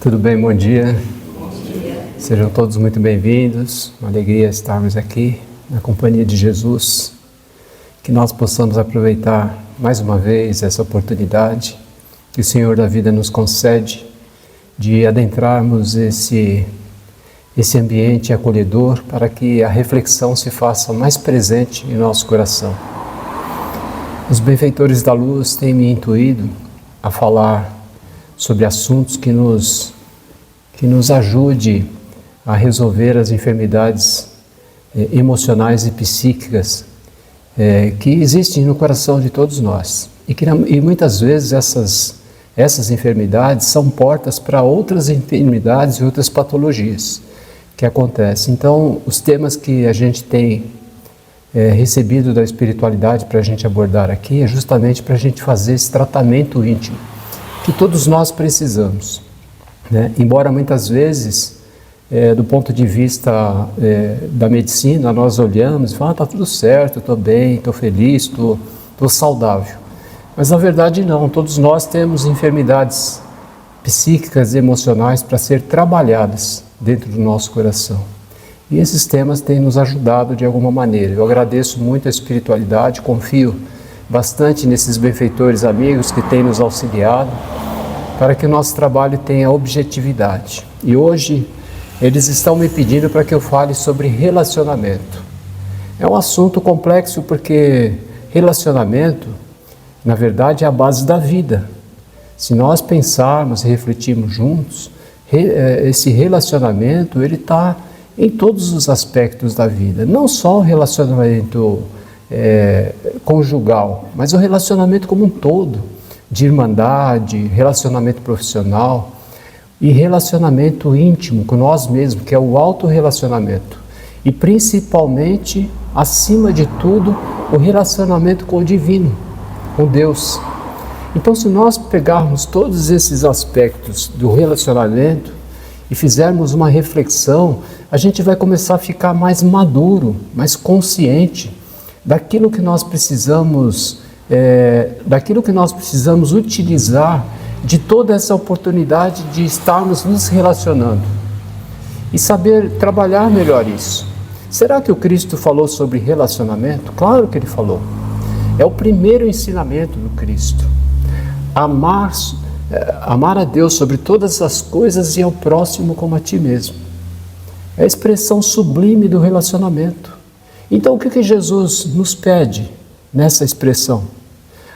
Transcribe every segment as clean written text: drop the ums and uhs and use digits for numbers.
Tudo bem? Bom dia. Sejam todos muito bem-vindos. Uma alegria estarmos aqui na companhia de Jesus. Que nós possamos aproveitar mais uma vez essa oportunidade que o Senhor da vida nos concede de adentrarmos esse ambiente acolhedor para que a reflexão se faça mais presente em nosso coração. Os benfeitores da luz têm me intuído a falar sobre assuntos que nos ajude a resolver as enfermidades emocionais e psíquicas que existem no coração de todos nós. E muitas vezes essas enfermidades são portas para outras enfermidades e outras patologias que acontecem. Então, os temas que a gente tem recebido da espiritualidade para a gente abordar aqui é justamente para a gente fazer esse tratamento íntimo que todos nós precisamos, né? Embora muitas vezes, do ponto de vista da medicina, nós olhamos e falamos, está tudo certo, estou bem, estou feliz, estou saudável. Mas na verdade não, todos nós temos enfermidades psíquicas e emocionais para ser trabalhadas dentro do nosso coração. E esses temas têm nos ajudado de alguma maneira. Eu agradeço muito a espiritualidade, confio bastante nesses benfeitores amigos que têm nos auxiliado para que o nosso trabalho tenha objetividade. E hoje eles estão me pedindo para que eu fale sobre relacionamento. É um assunto complexo porque relacionamento, na verdade, é a base da vida. Se nós pensarmos e refletirmos juntos, esse relacionamento ele está em todos os aspectos da vida. Não só o relacionamento conjugal, mas o relacionamento como um todo, de irmandade, relacionamento profissional e relacionamento íntimo com nós mesmos, que é o autorrelacionamento. E principalmente, acima de tudo, o relacionamento com o divino, com Deus. Então, se nós pegarmos todos esses aspectos do relacionamento e fizermos uma reflexão, a gente vai começar a ficar mais maduro, mais consciente daquilo que nós precisamos utilizar de toda essa oportunidade de estarmos nos relacionando e saber trabalhar melhor isso. Será que o Cristo falou sobre relacionamento? Claro que ele falou. É o primeiro ensinamento do Cristo. Amar a Deus sobre todas as coisas e ao próximo como a ti mesmo. É a expressão sublime do relacionamento. Então, o que Jesus nos pede nessa expressão?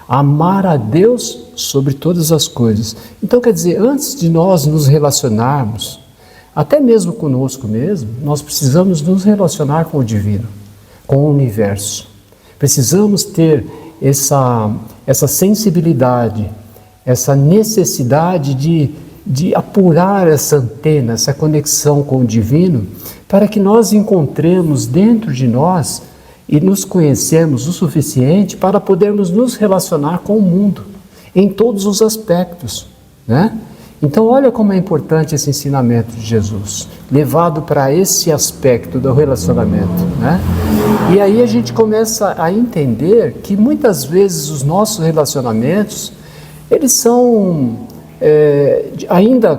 Amar a Deus sobre todas as coisas. Então, quer dizer, antes de nós nos relacionarmos, até mesmo conosco mesmo, nós precisamos nos relacionar com o divino, com o universo. Precisamos ter essa sensibilidade, essa necessidade de apurar essa antena, essa conexão com o divino, para que nós encontremos dentro de nós e nos conhecemos o suficiente para podermos nos relacionar com o mundo, em todos os aspectos, né? Então, olha como é importante esse ensinamento de Jesus, levado para esse aspecto do relacionamento, né? E aí a gente começa a entender que muitas vezes os nossos relacionamentos, eles são ainda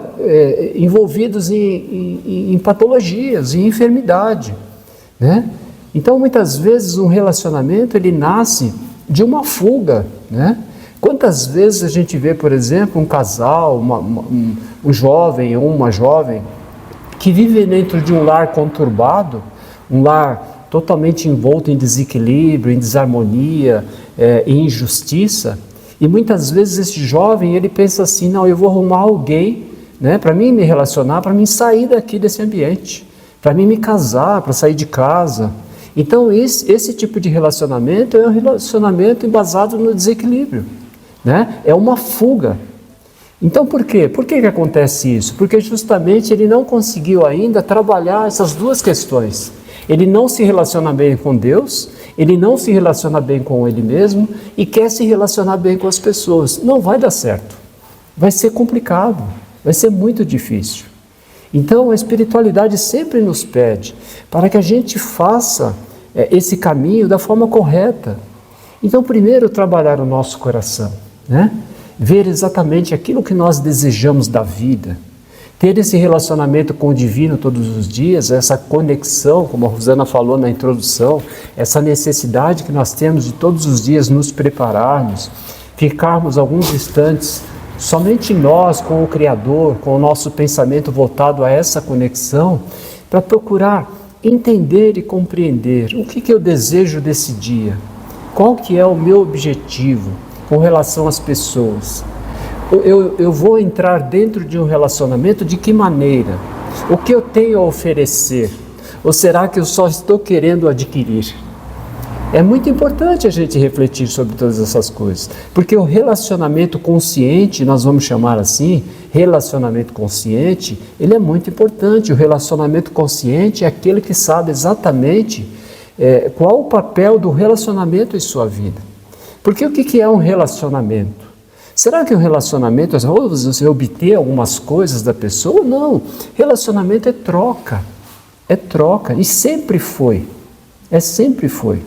envolvidos em patologias, em enfermidade, né? Então, muitas vezes um relacionamento ele nasce de uma fuga, né? Quantas vezes a gente vê, por exemplo, um casal, um jovem ou uma jovem que vive dentro de um lar conturbado, um lar totalmente envolto em desequilíbrio, em desarmonia, em injustiça, e muitas vezes esse jovem ele pensa assim, não, eu vou arrumar alguém, né, para mim me relacionar, para mim sair daqui desse ambiente, para mim me casar, para sair de casa. Então esse tipo de relacionamento é um relacionamento embasado no desequilíbrio, né? É uma fuga. Então por quê? Por que acontece isso? Porque justamente ele não conseguiu ainda trabalhar essas duas questões. Ele não se relaciona bem com Deus, ele não se relaciona bem com ele mesmo e quer se relacionar bem com as pessoas. Não vai dar certo. Vai ser complicado, vai ser muito difícil. Então a espiritualidade sempre nos pede para que a gente faça esse caminho da forma correta. Então primeiro trabalhar o nosso coração, né? Ver exatamente aquilo que nós desejamos da vida, ter esse relacionamento com o divino todos os dias, essa conexão, como a Rosana falou na introdução, essa necessidade que nós temos de todos os dias nos prepararmos, ficarmos alguns instantes somente nós com o Criador, com o nosso pensamento voltado a essa conexão, para procurar entender e compreender o que eu desejo desse dia, qual que é o meu objetivo com relação às pessoas. Eu vou entrar dentro de um relacionamento de que maneira? O que eu tenho a oferecer? Ou será que eu só estou querendo adquirir? É muito importante a gente refletir sobre todas essas coisas, porque o relacionamento consciente, nós vamos chamar assim, relacionamento consciente, ele é muito importante. O relacionamento consciente é aquele que sabe exatamente qual o papel do relacionamento em sua vida. Porque o que é um relacionamento? Será que um relacionamento é você obter algumas coisas da pessoa? Não, relacionamento é troca, e sempre foi, sempre foi.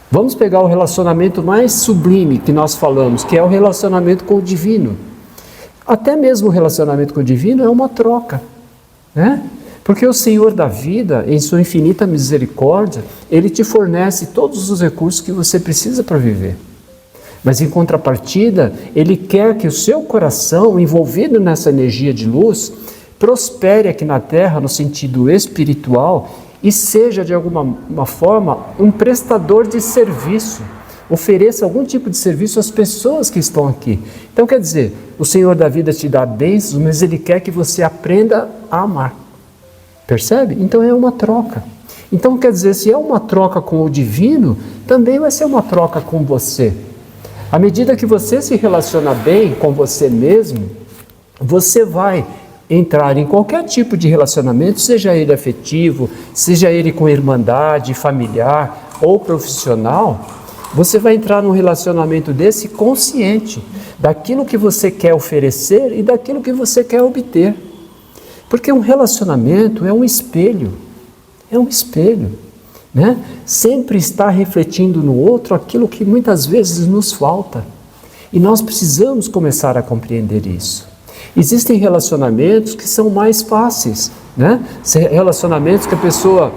Vamos pegar o relacionamento mais sublime que nós falamos, que é o relacionamento com o divino. Até mesmo o relacionamento com o divino é uma troca, né? Porque o Senhor da vida, em sua infinita misericórdia, Ele te fornece todos os recursos que você precisa para viver. Mas em contrapartida, Ele quer que o seu coração, envolvido nessa energia de luz, prospere aqui na Terra no sentido espiritual e seja de alguma forma um prestador de serviço, ofereça algum tipo de serviço às pessoas que estão aqui. Então quer dizer, o Senhor da vida te dá bênçãos, mas Ele quer que você aprenda a amar. Percebe? Então é uma troca. Então quer dizer, se é uma troca com o divino, também vai ser uma troca com você. À medida que você se relaciona bem com você mesmo, você vai entrar em qualquer tipo de relacionamento, seja ele afetivo, seja ele com irmandade, familiar ou profissional, você vai entrar num relacionamento desse consciente daquilo que você quer oferecer e daquilo que você quer obter. Porque um relacionamento é um espelho, né? Sempre está refletindo no outro aquilo que muitas vezes nos falta. E nós precisamos começar a compreender isso. Existem relacionamentos que são mais fáceis, né? Relacionamentos que a pessoa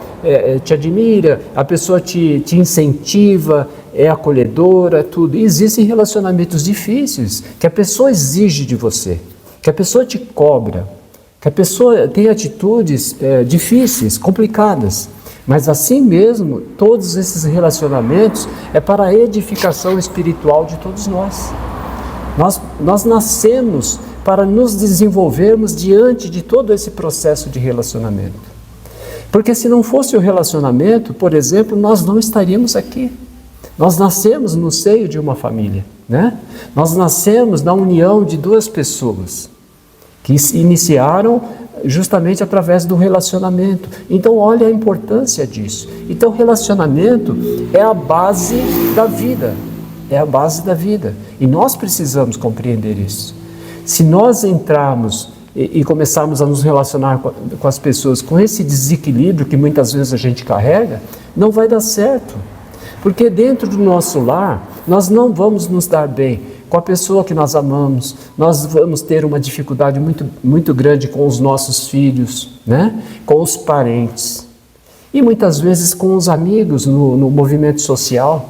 te admira, a pessoa te incentiva, é acolhedora, tudo. E existem relacionamentos difíceis que a pessoa exige de você, que a pessoa te cobra, que a pessoa tem atitudes difíceis, complicadas. Mas assim mesmo, todos esses relacionamentos é para a edificação espiritual de todos nós. Nós nascemos para nos desenvolvermos diante de todo esse processo de relacionamento. Porque se não fosse o relacionamento, por exemplo, nós não estaríamos aqui. Nós nascemos no seio de uma família, né? Nós nascemos na união de duas pessoas que se iniciaram justamente através do relacionamento. Então, olha a importância disso. Então, relacionamento é a base da vida. É a base da vida. E nós precisamos compreender isso. Se nós entrarmos e começarmos a nos relacionar com as pessoas com esse desequilíbrio que muitas vezes a gente carrega, não vai dar certo. Porque dentro do nosso lar, nós não vamos nos dar bem com a pessoa que nós amamos, nós vamos ter uma dificuldade muito, muito grande com os nossos filhos, né? Com os parentes e muitas vezes com os amigos no movimento social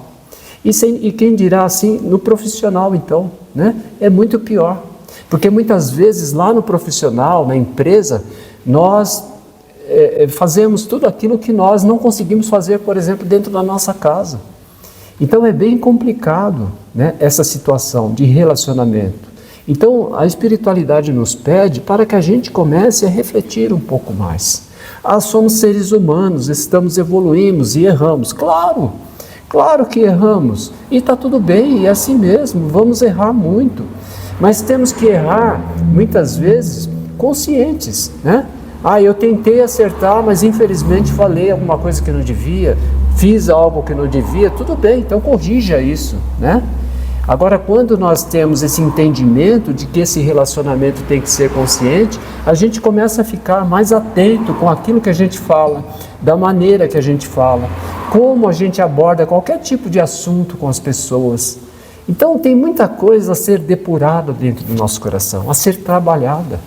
e quem dirá assim no profissional então, né? É muito pior, porque muitas vezes lá no profissional, na empresa, nós fazemos tudo aquilo que nós não conseguimos fazer, por exemplo, dentro da nossa casa. Então é bem complicado, né, essa situação de relacionamento. Então a espiritualidade nos pede para que a gente comece a refletir um pouco mais. Somos seres humanos, evoluímos e erramos. Claro que erramos. E está tudo bem, é assim mesmo, vamos errar muito. Mas temos que errar, muitas vezes, conscientes, né? Eu tentei acertar, mas infelizmente falei alguma coisa que não devia, fiz algo que não devia, tudo bem, então corrija isso, né? Agora, quando nós temos esse entendimento de que esse relacionamento tem que ser consciente, a gente começa a ficar mais atento com aquilo que a gente fala, da maneira que a gente fala, como a gente aborda qualquer tipo de assunto com as pessoas. Então, tem muita coisa a ser depurada dentro do nosso coração, a ser trabalhada.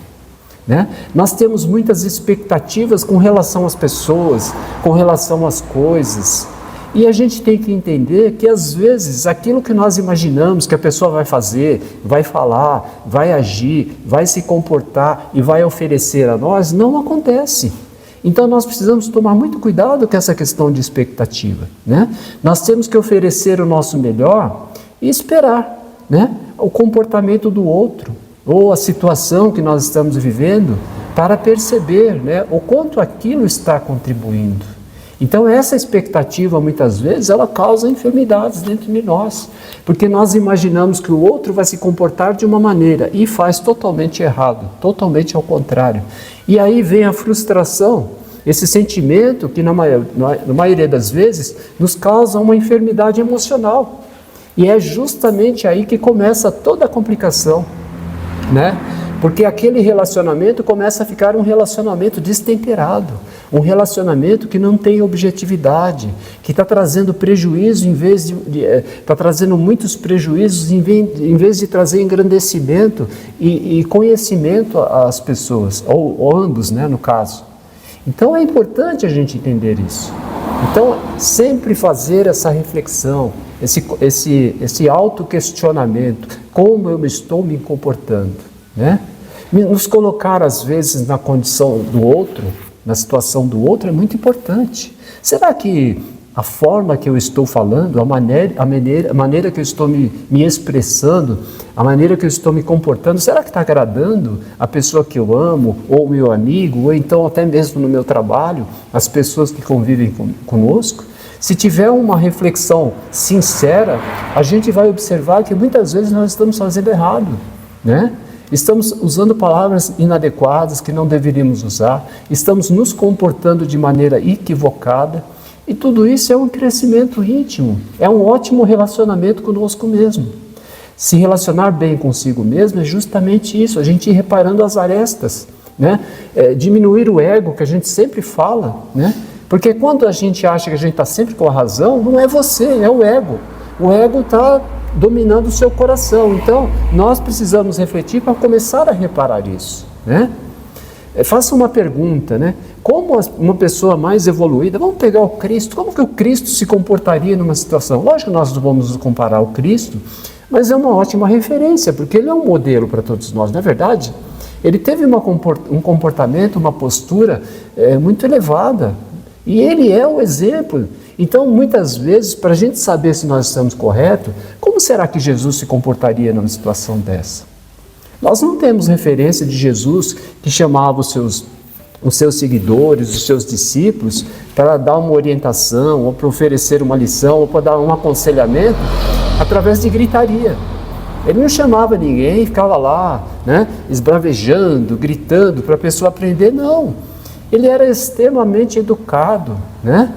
né? Nós temos muitas expectativas com relação às pessoas, com relação às coisas. E a gente tem que entender que às vezes aquilo que nós imaginamos que a pessoa vai fazer, vai falar, vai agir, vai se comportar e vai oferecer a nós, não acontece. Então nós precisamos tomar muito cuidado com essa questão de expectativa, né? Nós temos que oferecer o nosso melhor e esperar, né, o comportamento do outro ou a situação que nós estamos vivendo para perceber, né, o quanto aquilo está contribuindo. Então essa expectativa muitas vezes ela causa enfermidades dentro de nós, porque nós imaginamos que o outro vai se comportar de uma maneira e faz totalmente errado, totalmente ao contrário. E aí vem a frustração, esse sentimento que na maioria das vezes nos causa uma enfermidade emocional. E é justamente aí que começa toda a complicação, né? Porque aquele relacionamento começa a ficar um relacionamento destemperado, um relacionamento que não tem objetividade, que está trazendo prejuízo está trazendo muitos prejuízos em vez de trazer engrandecimento e conhecimento às pessoas, ou ambos, né, no caso. Então é importante a gente entender isso. Então, sempre fazer essa reflexão, esse autoquestionamento, como eu estou me comportando, né? Nos colocar às vezes na condição do outro, na situação do outro é muito importante. Será que a forma que eu estou falando, a maneira que eu estou me expressando, a maneira que eu estou me comportando, será que está agradando a pessoa que eu amo, ou o meu amigo, ou então até mesmo no meu trabalho, as pessoas que convivem conosco? Se tiver uma reflexão sincera, a gente vai observar que muitas vezes nós estamos fazendo errado, né? Estamos usando palavras inadequadas que não deveríamos usar, estamos nos comportando de maneira equivocada, e tudo isso é um crescimento íntimo, é um ótimo relacionamento conosco mesmo. Se relacionar bem consigo mesmo é justamente isso, a gente ir reparando as arestas, né? Diminuir o ego, que a gente sempre fala, né? Porque quando a gente acha que a gente está sempre com a razão, não é você, é o ego. O ego está dominando o seu coração. Então, nós precisamos refletir para começar a reparar isso, né? Faça uma pergunta, né? Como uma pessoa mais evoluída, vamos pegar o Cristo, como que o Cristo se comportaria numa situação? Lógico que nós não vamos nos comparar ao Cristo, mas é uma ótima referência, porque ele é um modelo para todos nós, não é verdade? Ele teve um comportamento, uma postura muito elevada, e ele é o exemplo. Então, muitas vezes, para a gente saber se nós estamos corretos, como será que Jesus se comportaria numa situação dessa? Nós não temos referência de Jesus que chamava os seus seguidores, os seus discípulos, para dar uma orientação, ou para oferecer uma lição, ou para dar um aconselhamento através de gritaria. Ele não chamava ninguém e ficava lá, né, esbravejando, gritando para a pessoa aprender, não. Ele era extremamente educado, né?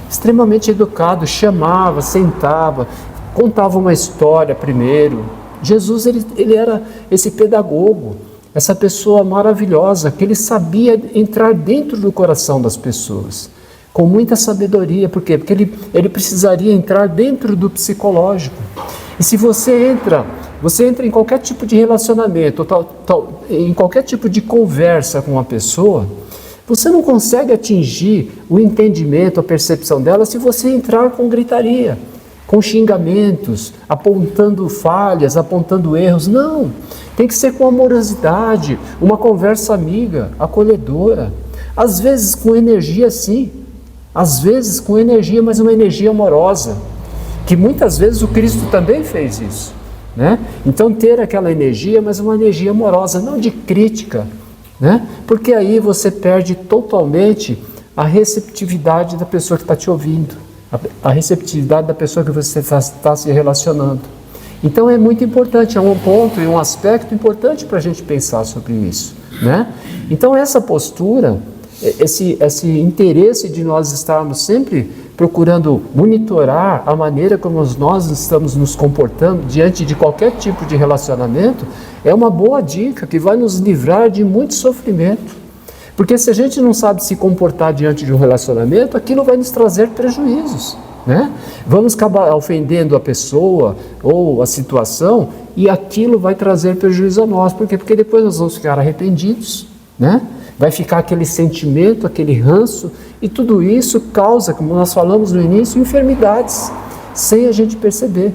Extremamente educado, chamava, sentava, contava uma história primeiro. Jesus, ele era esse pedagogo, essa pessoa maravilhosa, que ele sabia entrar dentro do coração das pessoas, com muita sabedoria. Por quê? Porque ele precisaria entrar dentro do psicológico. E se você entra em qualquer tipo de relacionamento, em qualquer tipo de conversa com uma pessoa, você não consegue atingir o entendimento, a percepção dela, se você entrar com gritaria, com xingamentos, apontando falhas, apontando erros. Não, tem que ser com amorosidade, uma conversa amiga, acolhedora. Às vezes com energia sim, às vezes com energia, mas uma energia amorosa, que muitas vezes o Cristo também fez isso, né? Então ter aquela energia, mas uma energia amorosa, não de crítica, né? Porque aí você perde totalmente a receptividade da pessoa que está te ouvindo, a receptividade da pessoa que você está se relacionando. Então é muito importante, é um ponto e um aspecto importante para a gente pensar sobre isso, né? Então essa postura, esse interesse de nós estarmos sempre procurando monitorar a maneira como nós estamos nos comportando diante de qualquer tipo de relacionamento, é uma boa dica que vai nos livrar de muito sofrimento. Porque se a gente não sabe se comportar diante de um relacionamento, aquilo vai nos trazer prejuízos, né? Vamos acabar ofendendo a pessoa ou a situação e aquilo vai trazer prejuízo a nós. Por quê? Porque depois nós vamos ficar arrependidos, né? Vai ficar aquele sentimento, aquele ranço, e tudo isso causa, como nós falamos no início, enfermidades, sem a gente perceber.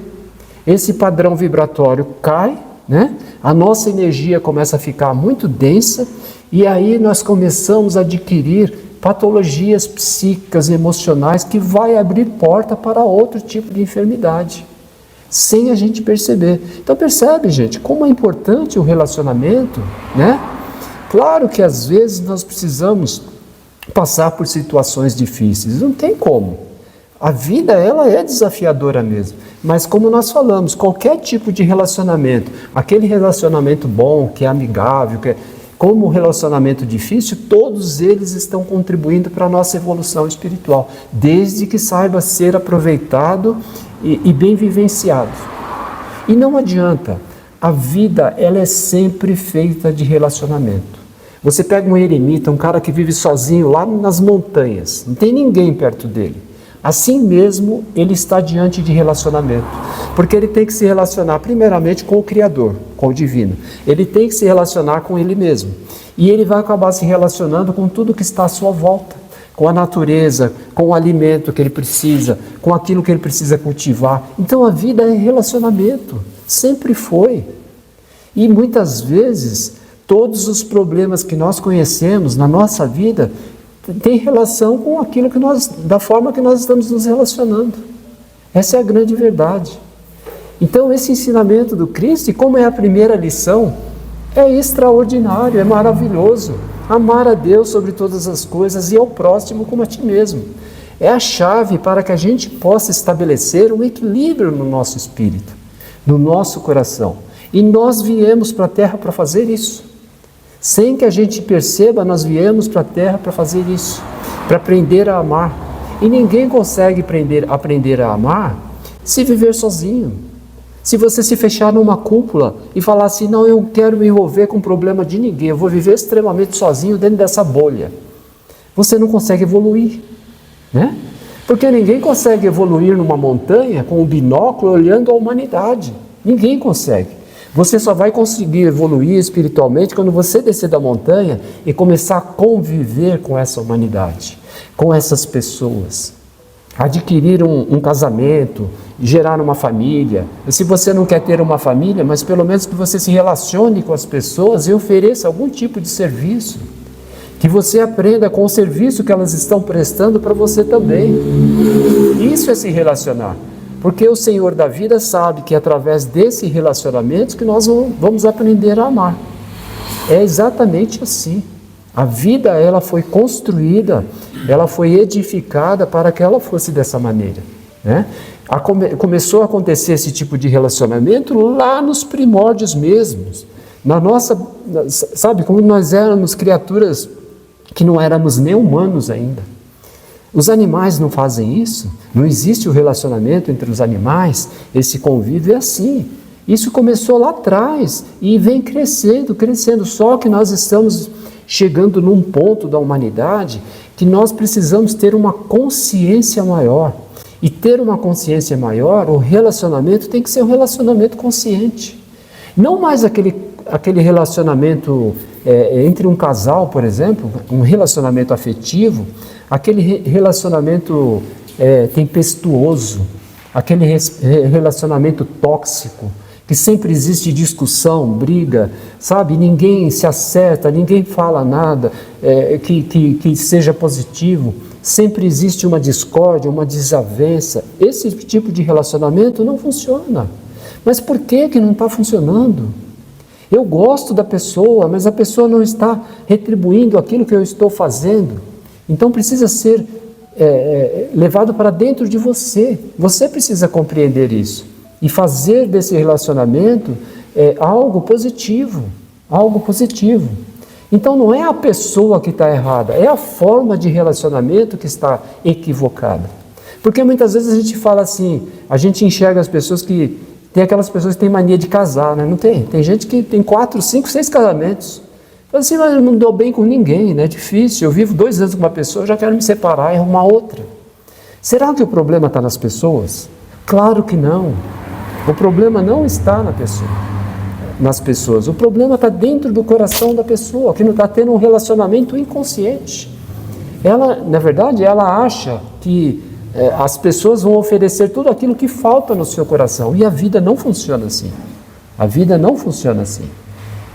Esse padrão vibratório cai, né? A nossa energia começa a ficar muito densa, e aí nós começamos a adquirir patologias psíquicas e emocionais que vai abrir porta para outro tipo de enfermidade, sem a gente perceber. Então percebe, gente, como é importante o relacionamento, né? Claro que às vezes nós precisamos passar por situações difíceis, não tem como. A vida, ela é desafiadora mesmo, mas como nós falamos, qualquer tipo de relacionamento, aquele relacionamento bom, que é amigável, como o relacionamento difícil, todos eles estão contribuindo para a nossa evolução espiritual, desde que saiba ser aproveitado e bem vivenciado. E não adianta, a vida, ela é sempre feita de relacionamento. Você pega um eremita, um cara que vive sozinho lá nas montanhas, não tem ninguém perto dele. Assim mesmo, ele está diante de relacionamento, porque ele tem que se relacionar primeiramente com o Criador, com o Divino. Ele tem que se relacionar com ele mesmo. E ele vai acabar se relacionando com tudo que está à sua volta, com a natureza, com o alimento que ele precisa, com aquilo que ele precisa cultivar. Então a vida é relacionamento, sempre foi. E muitas vezes, todos os problemas que nós conhecemos na nossa vida tem relação com aquilo que da forma que nós estamos nos relacionando. Essa é a grande verdade. Então esse ensinamento do Cristo, e como é a primeira lição, é extraordinário, é maravilhoso. Amar a Deus sobre todas as coisas e ao próximo como a ti mesmo. É a chave para que a gente possa estabelecer um equilíbrio no nosso espírito, no nosso coração. E nós viemos para a Terra para fazer isso. Sem que a gente perceba, nós viemos para a Terra para fazer isso, para aprender a amar. E ninguém consegue aprender a amar se viver sozinho. Se você se fechar numa cúpula e falar assim, não, eu quero me envolver com o problema de ninguém, eu vou viver extremamente sozinho dentro dessa bolha. Você não consegue evoluir, né? Porque ninguém consegue evoluir numa montanha com um binóculo olhando a humanidade. Ninguém consegue. Você só vai conseguir evoluir espiritualmente quando você descer da montanha e começar a conviver com essa humanidade, com essas pessoas. Adquirir um casamento, gerar uma família. E se você não quer ter uma família, mas pelo menos que você se relacione com as pessoas e ofereça algum tipo de serviço. Que você aprenda com o serviço que elas estão prestando para você também. Isso é se relacionar. Porque o Senhor da vida sabe que é através desse relacionamento que nós vamos aprender a amar. É exatamente assim. A vida, ela foi construída, ela foi edificada para que ela fosse dessa maneira, né? Começou a acontecer esse tipo de relacionamento lá nos primórdios mesmos. Sabe, como nós éramos criaturas que não éramos nem humanos ainda. Os animais não fazem isso, não existe o relacionamento entre os animais, esse convívio é assim. Isso começou lá atrás e vem crescendo, só que nós estamos chegando num ponto da humanidade que nós precisamos ter uma consciência maior. E ter uma consciência maior, o relacionamento tem que ser um relacionamento consciente. Não mais aquele relacionamento entre um casal, por exemplo, um relacionamento afetivo, aquele relacionamento tempestuoso, aquele relacionamento tóxico, que sempre existe discussão, briga, sabe? Ninguém se acerta, ninguém fala nada que seja positivo, sempre existe uma discórdia, uma desavença. Esse tipo de relacionamento não funciona. Mas por que não está funcionando? Eu gosto da pessoa, mas a pessoa não está retribuindo aquilo que eu estou fazendo. Então precisa ser levado para dentro de você. Você precisa compreender isso e fazer desse relacionamento algo positivo, algo positivo. Então não é a pessoa que está errada, é a forma de relacionamento que está equivocada. Porque muitas vezes a gente fala assim, a gente enxerga as pessoas que... Tem aquelas pessoas que têm mania de casar, né? Não tem? Tem gente que tem 4, 5, 6 casamentos. Fala assim, mas eu não dou bem com ninguém, né? É difícil. Eu vivo 2 anos com uma pessoa, já quero me separar e arrumar outra. Será que o problema está nas pessoas? Claro que não. O problema não está na pessoa. nas pessoas. O problema está dentro do coração da pessoa, que não está tendo um relacionamento inconsciente. Ela, na verdade, ela acha que as pessoas vão oferecer tudo aquilo que falta no seu coração. E a vida não funciona assim. A vida não funciona assim.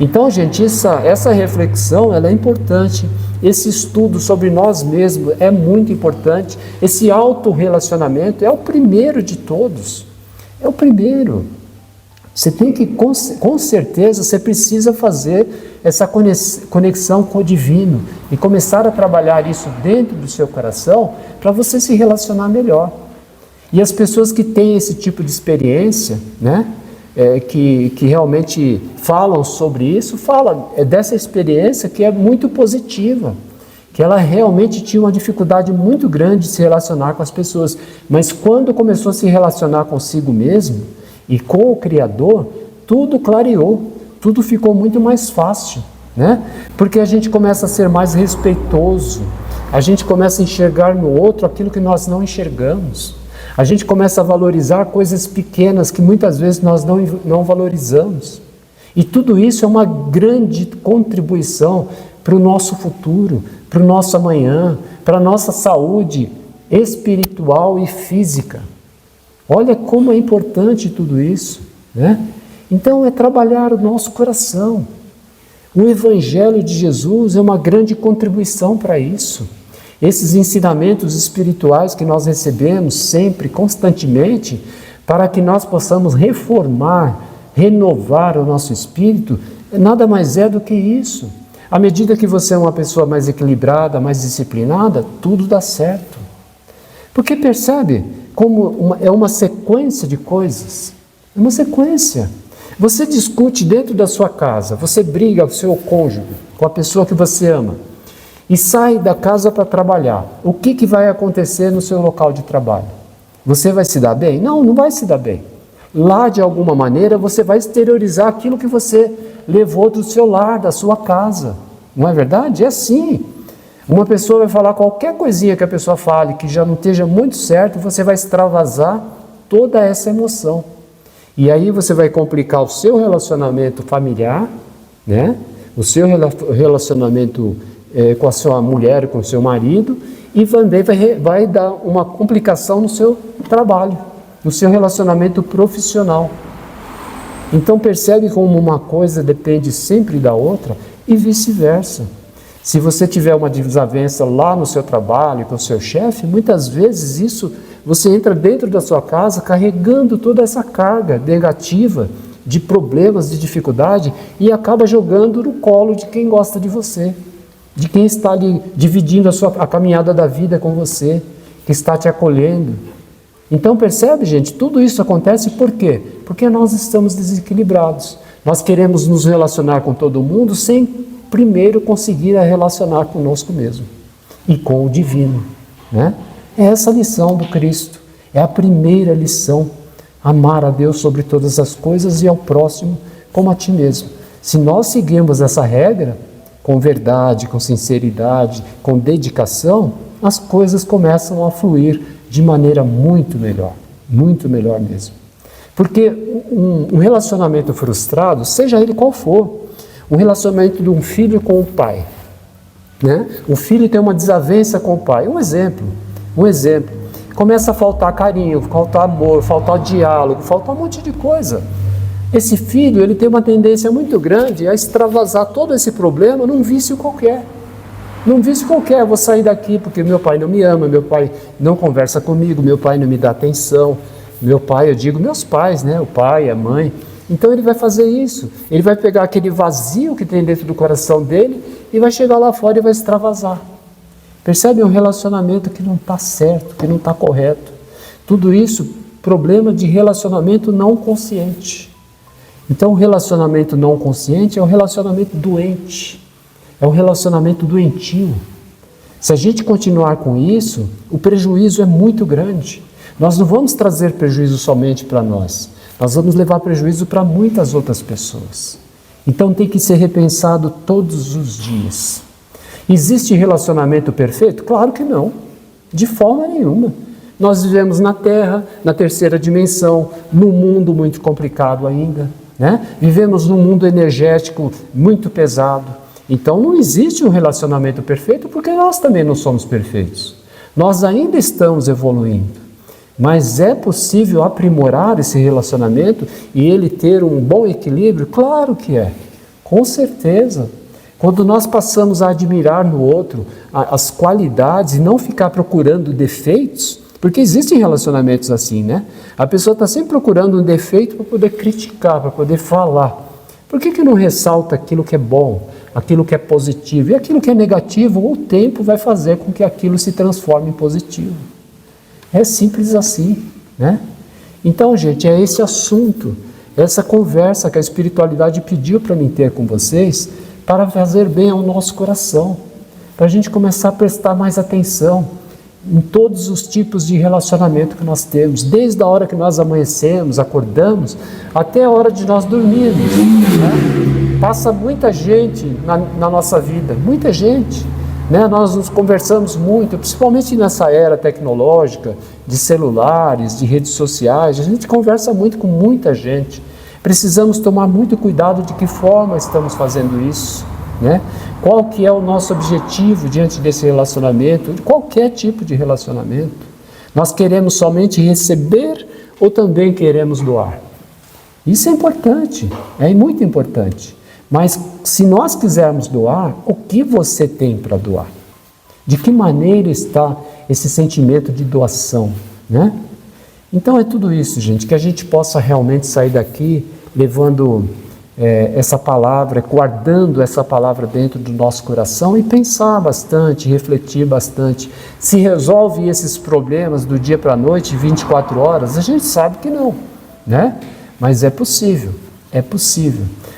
Então, gente, essa reflexão ela é importante. Esse estudo sobre nós mesmos é muito importante. Esse autorrelacionamento é o primeiro de todos. É o primeiro. Você tem que, com certeza, você precisa fazer essa conexão com o divino e começar a trabalhar isso dentro do seu coração para você se relacionar melhor. E as pessoas que têm esse tipo de experiência, né, que realmente falam sobre isso, falam dessa experiência que é muito positiva, que ela realmente tinha uma dificuldade muito grande de se relacionar com as pessoas, mas quando começou a se relacionar consigo mesmo e com o Criador, tudo clareou, tudo ficou muito mais fácil, né? Porque a gente começa a ser mais respeitoso, a gente começa a enxergar no outro aquilo que nós não enxergamos, a gente começa a valorizar coisas pequenas que muitas vezes nós não valorizamos. E tudo isso é uma grande contribuição para o nosso futuro, para o nosso amanhã, para a nossa saúde espiritual e física. Olha como é importante tudo isso, né? Então é trabalhar o nosso coração. O Evangelho de Jesus é uma grande contribuição para isso. Esses ensinamentos espirituais que nós recebemos sempre, constantemente, para que nós possamos reformar, renovar o nosso espírito, nada mais é do que isso. À medida que você é uma pessoa mais equilibrada, mais disciplinada, tudo dá certo. Porque percebe como é uma sequência de coisas? É uma sequência. Você discute dentro da sua casa, você briga com o seu cônjuge, com a pessoa que você ama, e sai da casa para trabalhar. O que vai acontecer no seu local de trabalho? Você vai se dar bem? Não, não vai se dar bem. Lá, de alguma maneira, você vai exteriorizar aquilo que você levou do seu lar, da sua casa. Não é verdade? É assim. Uma pessoa vai falar qualquer coisinha que a pessoa fale que já não esteja muito certo, você vai extravasar toda essa emoção. E aí você vai complicar o seu relacionamento familiar, né? O seu relacionamento com a sua mulher, com o seu marido, e vai dar uma complicação no seu trabalho, no seu relacionamento profissional. Então percebe como uma coisa depende sempre da outra e vice-versa. Se você tiver uma desavença lá no seu trabalho com o seu chefe, muitas vezes isso você entra dentro da sua casa carregando toda essa carga negativa de problemas, de dificuldade e acaba jogando no colo de quem gosta de você, de quem está ali dividindo a caminhada da vida com você, que está te acolhendo. Então percebe, gente, tudo isso acontece por quê? Porque nós estamos desequilibrados. Nós queremos nos relacionar com todo mundo sem primeiro conseguir relacionar conosco mesmo e com o divino, né? É essa a lição do Cristo, é a primeira lição, amar a Deus sobre todas as coisas e ao próximo como a ti mesmo. Se nós seguirmos essa regra, com verdade, com sinceridade, com dedicação, as coisas começam a fluir de maneira muito melhor mesmo. Porque um relacionamento frustrado, seja ele qual for, um relacionamento de um filho com o pai, né? O filho tem uma desavença com o pai, um exemplo, começa a faltar carinho, faltar amor, faltar diálogo, faltar um monte de coisa. Esse filho, ele tem uma tendência muito grande a extravasar todo esse problema num vício qualquer. Num vício qualquer, eu vou sair daqui porque meu pai não me ama, meu pai não conversa comigo, meu pai não me dá atenção, meu pai, eu digo meus pais, né? O pai, a mãe. Então ele vai fazer isso, ele vai pegar aquele vazio que tem dentro do coração dele e vai chegar lá fora e vai extravasar. Percebe? É um relacionamento que não está certo, que não está correto. Tudo isso, problema de relacionamento não consciente. Então o relacionamento não consciente é um relacionamento doente, é um relacionamento doentio. Se a gente continuar com isso, o prejuízo é muito grande. Nós não vamos trazer prejuízo somente para nós, nós vamos levar prejuízo para muitas outras pessoas. Então tem que ser repensado todos os dias. Existe relacionamento perfeito? Claro que não, de forma nenhuma. Nós vivemos na Terra, na terceira dimensão, num mundo muito complicado ainda, né? Vivemos num mundo energético muito pesado. Então não existe um relacionamento perfeito porque nós também não somos perfeitos. Nós ainda estamos evoluindo. Mas é possível aprimorar esse relacionamento e ele ter um bom equilíbrio? Claro que é, com certeza. Quando nós passamos a admirar no outro as qualidades e não ficar procurando defeitos, porque existem relacionamentos assim, né? A pessoa está sempre procurando um defeito para poder criticar, para poder falar. Por que não ressalta aquilo que é bom, aquilo que é positivo? E aquilo que é negativo, o tempo vai fazer com que aquilo se transforme em positivo. É simples assim, né? Então, gente, é esse assunto, essa conversa que a espiritualidade pediu para mim ter com vocês, para fazer bem ao nosso coração, para a gente começar a prestar mais atenção em todos os tipos de relacionamento que nós temos, desde a hora que nós amanhecemos, acordamos, até a hora de nós dormirmos, né? Passa muita gente na nossa vida, muita gente. Né? Nós nos conversamos muito, principalmente nessa era tecnológica, de celulares, de redes sociais, a gente conversa muito com muita gente. Precisamos tomar muito cuidado de que forma estamos fazendo isso, né? Qual que é o nosso objetivo diante desse relacionamento, de qualquer tipo de relacionamento. Nós queremos somente receber ou também queremos doar? Isso é muito importante. Mas se nós quisermos doar, o que você tem para doar? De que maneira está esse sentimento de doação, né? Então é tudo isso, gente, que a gente possa realmente sair daqui levando essa palavra, guardando essa palavra dentro do nosso coração e pensar bastante, refletir bastante. Se resolve esses problemas do dia para a noite, 24 horas? A gente sabe que não, né? Mas é possível.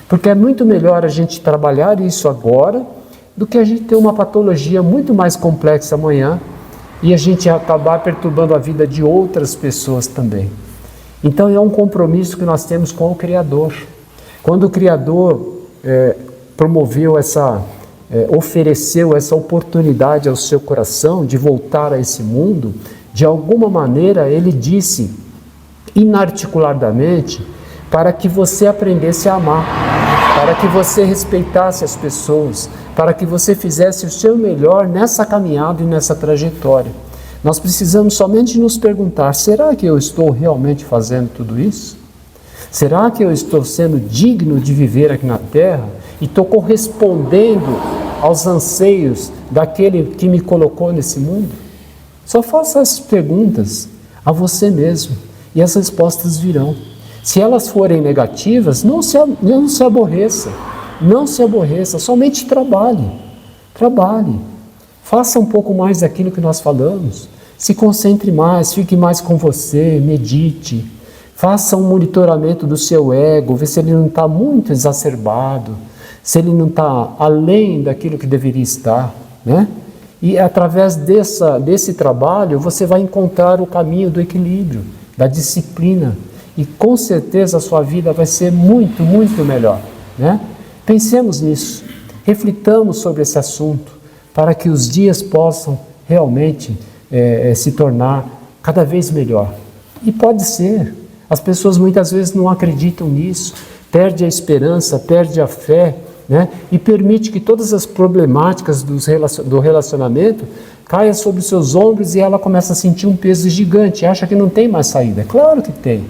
Porque é muito melhor a gente trabalhar isso agora do que a gente ter uma patologia muito mais complexa amanhã e a gente acabar perturbando a vida de outras pessoas também. Então é um compromisso que nós temos com o Criador. Quando o Criador ofereceu essa oportunidade ao seu coração de voltar a esse mundo, de alguma maneira ele disse inarticuladamente para que você aprendesse a amar, para que você respeitasse as pessoas, para que você fizesse o seu melhor nessa caminhada e nessa trajetória. Nós precisamos somente nos perguntar, será que eu estou realmente fazendo tudo isso? Será que eu estou sendo digno de viver aqui na Terra e estou correspondendo aos anseios daquele que me colocou nesse mundo? Só faça essas perguntas a você mesmo e as respostas virão. Se elas forem negativas, não se aborreça, somente trabalhe, faça um pouco mais daquilo que nós falamos, se concentre mais, fique mais com você, medite, faça um monitoramento do seu ego, vê se ele não está muito exacerbado, se ele não está além daquilo que deveria estar, né? E através desse trabalho você vai encontrar o caminho do equilíbrio, da disciplina, e com certeza a sua vida vai ser muito, muito melhor, né? Pensemos nisso, reflitamos sobre esse assunto, para que os dias possam realmente se tornar cada vez melhor. E pode ser, as pessoas muitas vezes não acreditam nisso, perde a esperança, perde a fé, né? E permite que todas as problemáticas do relacionamento caia sobre os seus ombros e ela começa a sentir um peso gigante, acha que não tem mais saída. É claro que tem.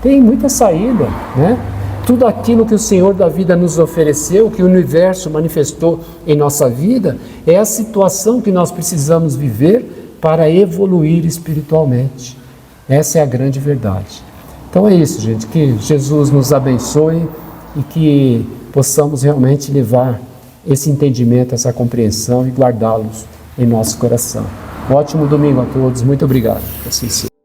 Tem muita saída, né? Tudo aquilo que o Senhor da vida nos ofereceu, que o universo manifestou em nossa vida, é a situação que nós precisamos viver para evoluir espiritualmente. Essa é a grande verdade. Então é isso, gente, que Jesus nos abençoe e que possamos realmente levar esse entendimento, essa compreensão e guardá-los em nosso coração. Um ótimo domingo a todos, muito obrigado. Assim seja.